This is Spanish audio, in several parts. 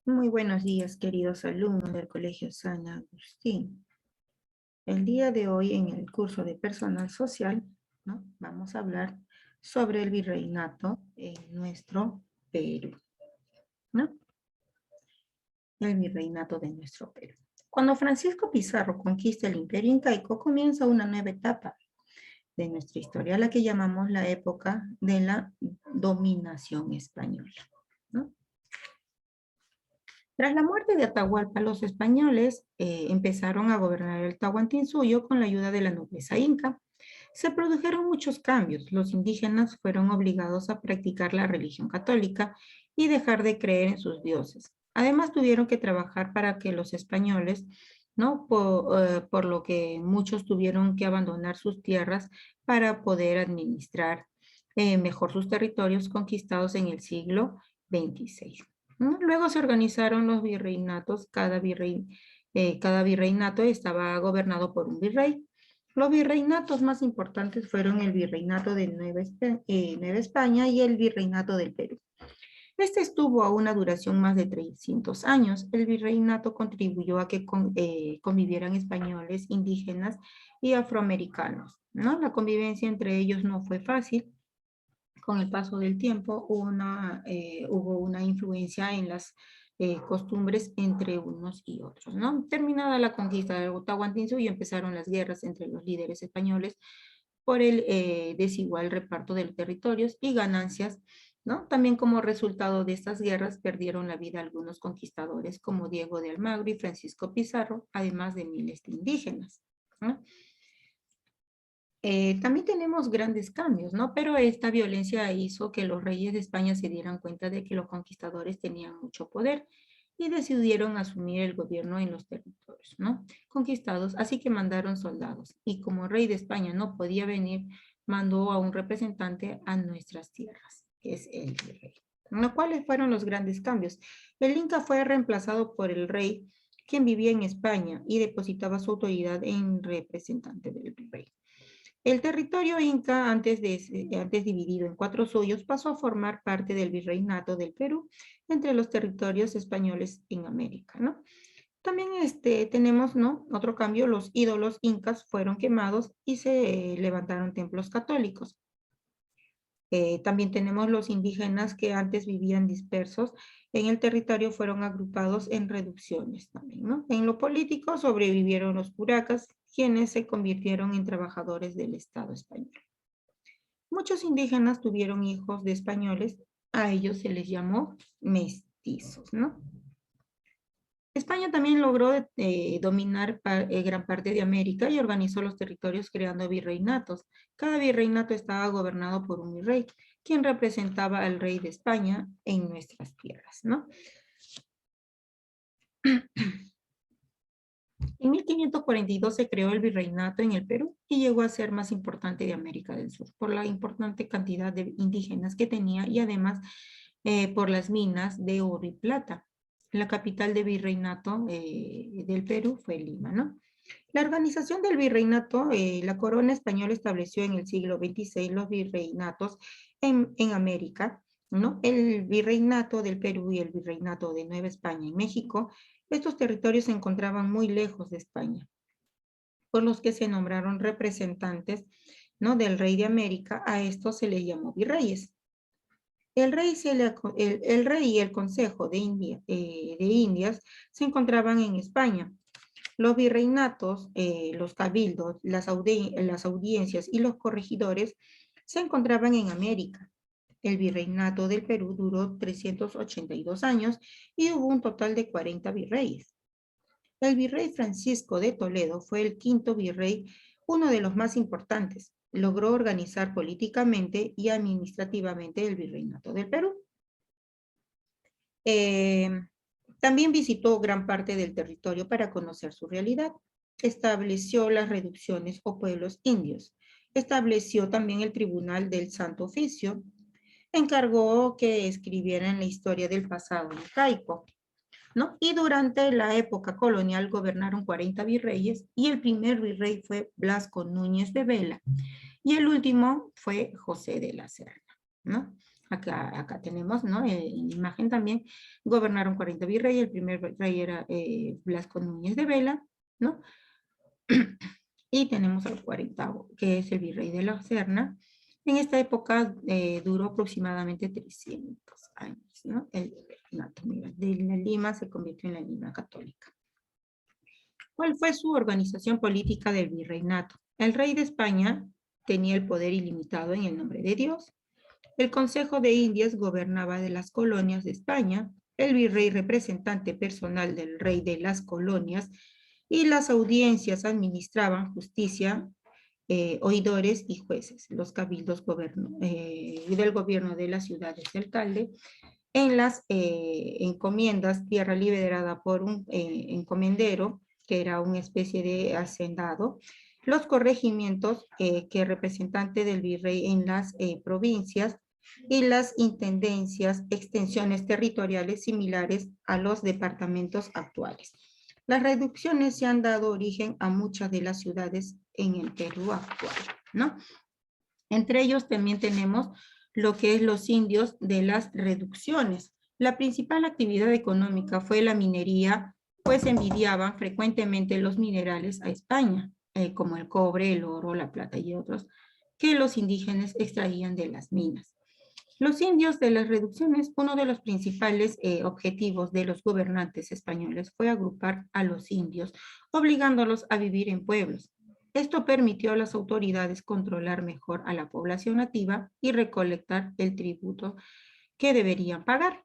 Muy buenos días, queridos alumnos del Colegio San Agustín. El día de hoy, en el curso de Personal Social, ¿no? Vamos a hablar sobre el virreinato en nuestro Perú, ¿no? El virreinato de nuestro Perú. Cuando Francisco Pizarro conquista el Imperio Incaico, comienza una nueva etapa de nuestra historia, la que llamamos la época de la dominación española, ¿no? Tras la muerte de Atahualpa, los españoles empezaron a gobernar el Tahuantinsuyo con la ayuda de la nobleza inca. Se produjeron muchos cambios. Los indígenas fueron obligados a practicar la religión católica y dejar de creer en sus dioses. Además, tuvieron que trabajar para que los españoles, ¿no? Por lo que muchos tuvieron que abandonar sus tierras para poder administrar mejor sus territorios conquistados en el siglo XXVI. ¿No? Luego se organizaron los virreinatos, cada virreinato estaba gobernado por un virrey. Los virreinatos más importantes fueron el virreinato de Nueva España y el virreinato del Perú. Este estuvo a una duración más de 300 años. El virreinato contribuyó a que convivieran españoles, indígenas y afroamericanos, ¿no? La convivencia entre ellos no fue fácil. Con el paso del tiempo hubo una influencia en las costumbres entre unos y otros, ¿no? Terminada la conquista del Tahuantinsuyo, empezaron las guerras entre los líderes españoles por el desigual reparto de los territorios y ganancias, ¿no? También como resultado de estas guerras perdieron la vida algunos conquistadores como Diego de Almagro y Francisco Pizarro, además de miles de indígenas, ¿no? También tenemos grandes cambios, ¿no? Pero esta violencia hizo que los reyes de España se dieran cuenta de que los conquistadores tenían mucho poder y decidieron asumir el gobierno en los territorios, ¿no? Conquistados, así que mandaron soldados. Y como rey de España no podía venir, mandó a un representante a nuestras tierras, que es el virrey. ¿No? ¿Cuáles fueron los grandes cambios? El Inca fue reemplazado por el rey, quien vivía en España y depositaba su autoridad en representante del virrey. El territorio inca, antes dividido en 4 suyos, pasó a formar parte del virreinato del Perú entre los territorios españoles en América, ¿no? También tenemos, ¿no? Otro cambio, los ídolos incas fueron quemados y se levantaron templos católicos. También tenemos los indígenas que antes vivían dispersos en el territorio, fueron agrupados en reducciones también, ¿no? En lo político sobrevivieron los curacas, quienes se convirtieron en trabajadores del Estado español. Muchos indígenas tuvieron hijos de españoles, a ellos se les llamó mestizos, ¿no? España también logró dominar gran parte de América y organizó los territorios creando virreinatos. Cada virreinato estaba gobernado por un virrey, quien representaba al rey de España en nuestras tierras, ¿no? En 1542 se creó el virreinato en el Perú y llegó a ser más importante de América del Sur por la importante cantidad de indígenas que tenía y además por las minas de oro y plata. La capital de virreinato del Perú fue Lima, ¿no? La organización del virreinato, la corona española estableció en el siglo XXVI los virreinatos en América, ¿no? El virreinato del Perú y el virreinato de Nueva España en México. Estos territorios se encontraban muy lejos de España, por los que se nombraron representantes, ¿no? Del rey de América. A estos se les llamó virreyes. El rey y el Consejo de Indias se encontraban en España. Los virreinatos, los cabildos, las audiencias y los corregidores se encontraban en América. El virreinato del Perú duró 382 años y hubo un total de 40 virreyes. El virrey Francisco de Toledo fue el quinto virrey, uno de los más importantes. Logró organizar políticamente y administrativamente el virreinato del Perú. También visitó gran parte del territorio para conocer su realidad. Estableció las reducciones o pueblos indios. Estableció también el Tribunal del Santo Oficio. Encargó que escribieran la historia del pasado incaico, ¿no? Y durante la época colonial gobernaron 40 virreyes y el primer virrey fue Blasco Núñez de Vela y el último fue José de la Serna, ¿no? Acá tenemos, ¿no? En imagen también, gobernaron 40 virreyes, el primer rey era Blasco Núñez de Vela, ¿no? Y tenemos al 40º, que es el virrey de la Serna. En esta época duró aproximadamente 300 años, ¿no? El virreinato, mira, de la Lima se convirtió en la Lima católica. ¿Cuál fue su organización política del virreinato? El rey de España tenía el poder ilimitado en el nombre de Dios. El Consejo de Indias gobernaba de las colonias de España, el virrey representante personal del rey de las colonias y las audiencias administraban justicia, oidores y jueces, los cabildos del gobierno de las ciudades de alcalde. En las encomiendas, tierra liberada por un encomendero, que era una especie de hacendado, los corregimientos que representante del virrey en las provincias y las intendencias, extensiones territoriales similares a los departamentos actuales. Las reducciones se han dado origen a muchas de las ciudades en el Perú actual, ¿no? Entre ellos también tenemos lo que es los indios de las reducciones. La principal actividad económica fue la minería, pues envidiaban frecuentemente los minerales a España, como el cobre, el oro, la plata y otros, que los indígenas extraían de las minas. Los indios de las reducciones, uno de los principales objetivos de los gobernantes españoles fue agrupar a los indios, obligándolos a vivir en pueblos. Esto permitió a las autoridades controlar mejor a la población nativa y recolectar el tributo que deberían pagar.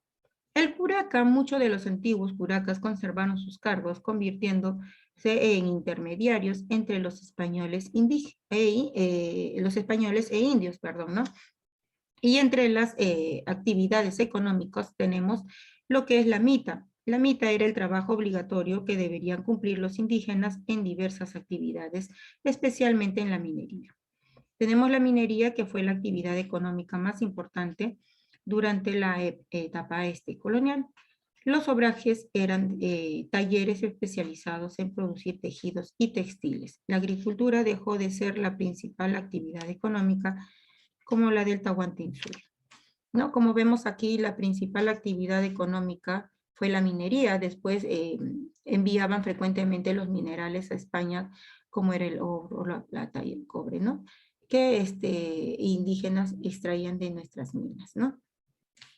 El curaca, muchos de los antiguos curacas conservaron sus cargos, convirtiéndose en intermediarios entre los españoles, los españoles e indios, perdón, ¿no? Y entre las actividades económicas tenemos lo que es la mita. La mita era el trabajo obligatorio que deberían cumplir los indígenas en diversas actividades, especialmente en la minería. Tenemos la minería, que fue la actividad económica más importante durante la etapa colonial. Los obrajes eran talleres especializados en producir tejidos y textiles. La agricultura dejó de ser la principal actividad económica como la del Tahuantinsuyo, ¿no? Como vemos aquí, la principal actividad económica fue la minería. Después enviaban frecuentemente los minerales a España, como era el oro, la plata y el cobre, ¿no? Que indígenas extraían de nuestras minas, ¿no?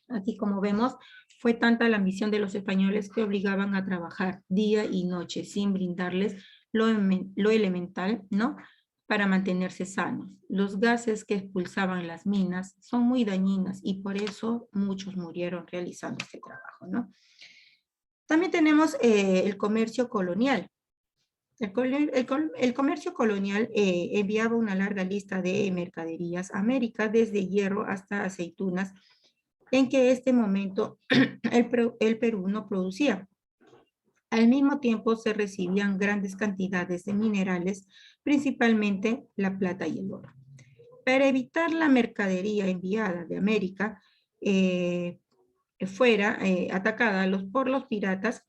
Aquí, como vemos, fue tanta la ambición de los españoles que obligaban a trabajar día y noche sin brindarles lo elemental, ¿no? Para mantenerse sanos. Los gases que expulsaban las minas son muy dañinas y por eso muchos murieron realizando este trabajo, ¿no? También tenemos el comercio colonial. El comercio colonial enviaba una larga lista de mercaderías a América, desde hierro hasta aceitunas, en que este momento el Perú no producía. Al mismo tiempo se recibían grandes cantidades de minerales, principalmente la plata y el oro. Para evitar la mercadería enviada de América fuera atacada por los piratas,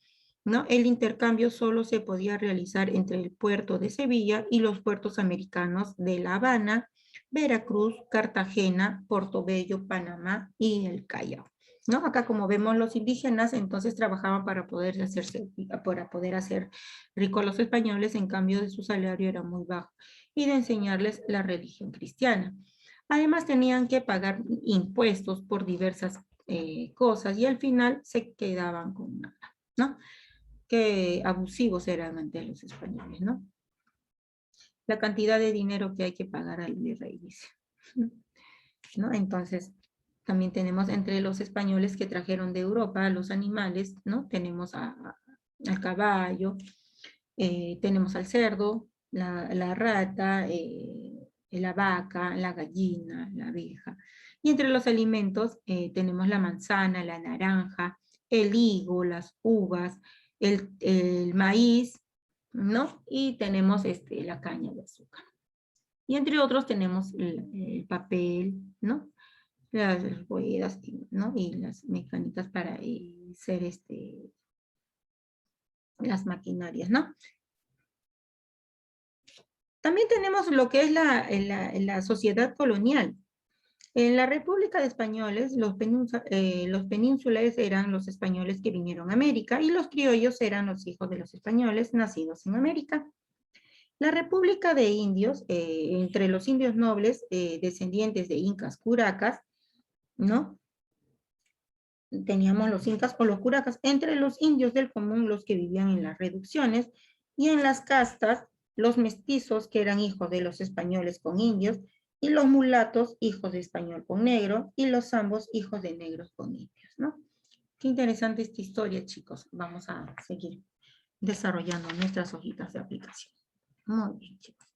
¿no? El intercambio solo se podía realizar entre el puerto de Sevilla y los puertos americanos de La Habana, Veracruz, Cartagena, Portobello, Panamá y el Callao, ¿no? Acá, como vemos, los indígenas entonces trabajaban para poder hacer ricos a los españoles, en cambio de su salario era muy bajo, y de enseñarles la religión cristiana. Además tenían que pagar impuestos por diversas cosas y al final se quedaban con nada, ¿no? Qué abusivos eran ante los españoles, ¿no? La cantidad de dinero que hay que pagar al virrey, dice, ¿no? Entonces, también tenemos entre los españoles que trajeron de Europa los animales, ¿no? Tenemos al caballo, tenemos al cerdo, la rata, la vaca, la gallina, la abeja. Y entre los alimentos tenemos la manzana, la naranja, el higo, las uvas, el maíz, ¿no? Y tenemos la caña de azúcar. Y entre otros tenemos el papel, ¿no? Las ruedas, ¿no? Y las mecánicas para hacer las maquinarias, ¿no? También tenemos lo que es la sociedad colonial. En la República de Españoles, los penínsulas eran los españoles que vinieron a América y los criollos eran los hijos de los españoles nacidos en América. La República de Indios, entre los indios nobles descendientes de incas curacas, ¿no? Teníamos los incas o los curacas, entre los indios del común, los que vivían en las reducciones, y en las castas, los mestizos, que eran hijos de los españoles con indios, y los mulatos, hijos de español con negro, y los ambos, hijos de negros con indios, ¿no? Qué interesante esta historia, chicos. Vamos a seguir desarrollando nuestras hojitas de aplicación. Muy bien, chicos.